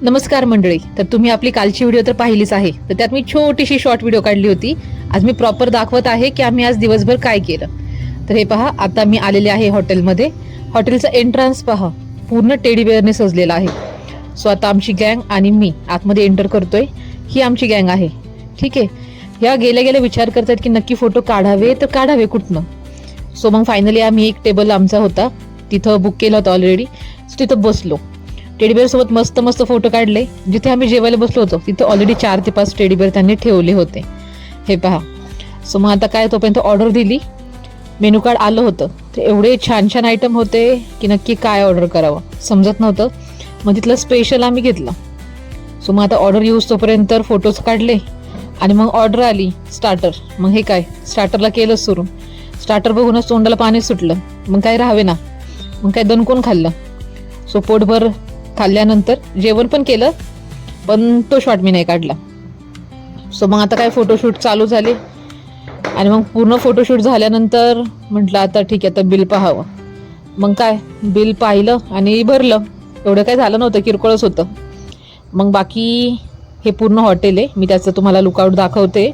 नमस्कार मंडळी. तर तुम्ही आपली कालची व्हिडिओ तर पाहिलीच आहे, तर त्यात मी छोटीशी शॉर्ट व्हिडिओ काढली होती. आज मी प्रॉपर दाखवत आहे की आम्ही आज दिवसभर काय केलं. तर हे पहा, आता मी आलेले आहे हॉटेलमध्ये. हॉटेलचा एंट्रन्स पहा, पूर्ण टेडी बेअरने सजलेला आहे. सो आता आमची गँग आणि मी आतमध्ये एंटर करतोय. ही आमची गँग आहे, ठीक आहे. ह्या गेल्या गेल्या विचार करतात की नक्की फोटो काढावे तर काढावे कुठनं. सो मग फायनली आम्ही एक टेबल आमचा होता तिथं बुक केला होता ऑलरेडी. सो तिथं बसलो. टेडीबेअर सोबत मस्त मस्त फोटो काढले. जिथे आम्ही जेवायला बसलो होतो तिथे ऑलरेडी 4 ते 5 टेडीबेअर त्यांनी ठेवले होते. हे पहा. सो मग आता काय, तोपर्यंत ऑर्डर दिली. मेनू कार्ड आलं होतं, तर एवढे छान छान आयटम होते की नक्की काय ऑर्डर करावं समजत नव्हतं. मग तिथलं स्पेशल आम्ही घेतलं. सो मग आता ऑर्डर यूज तोपर्यंत फोटोज काढले आणि मग ऑर्डर आली स्टार्टर. मग हे काय, स्टार्टरला केलं सुरू. स्टार्टर बघूनच तोंडाला पाणी सुटलं. मग काय राहावे ना, मग काय दणकून खाल्लं. सो पोटभर खाल्ल्यानंतर जेवण पण केलं, पण तो शॉट मी नाही काढला. सो मग आता काय फोटोशूट चालू झाले आणि मग पूर्ण फोटोशूट झाल्यानंतर म्हटलं आता ठीक आहे, आता बिल पाहावं. मग काय बिल पाहिलं आणि भरलं. एवढं काय झालं नव्हतं, किरकोळच होतं. मग बाकी हे पूर्ण हॉटेल आहे, मी त्याचं तुम्हाला लुकआउट दाखवते.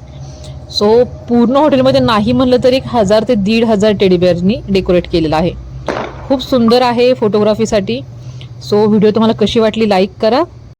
सो पूर्ण हॉटेलमध्ये नाही म्हणलं तर 1000 ते 1500 टेडीबेअरनी डेकोरेट केलेलं आहे. खूप सुंदर आहे फोटोग्राफीसाठी. सो व्हिडिओ तुम्हाला कशी वाटली लाईक करा.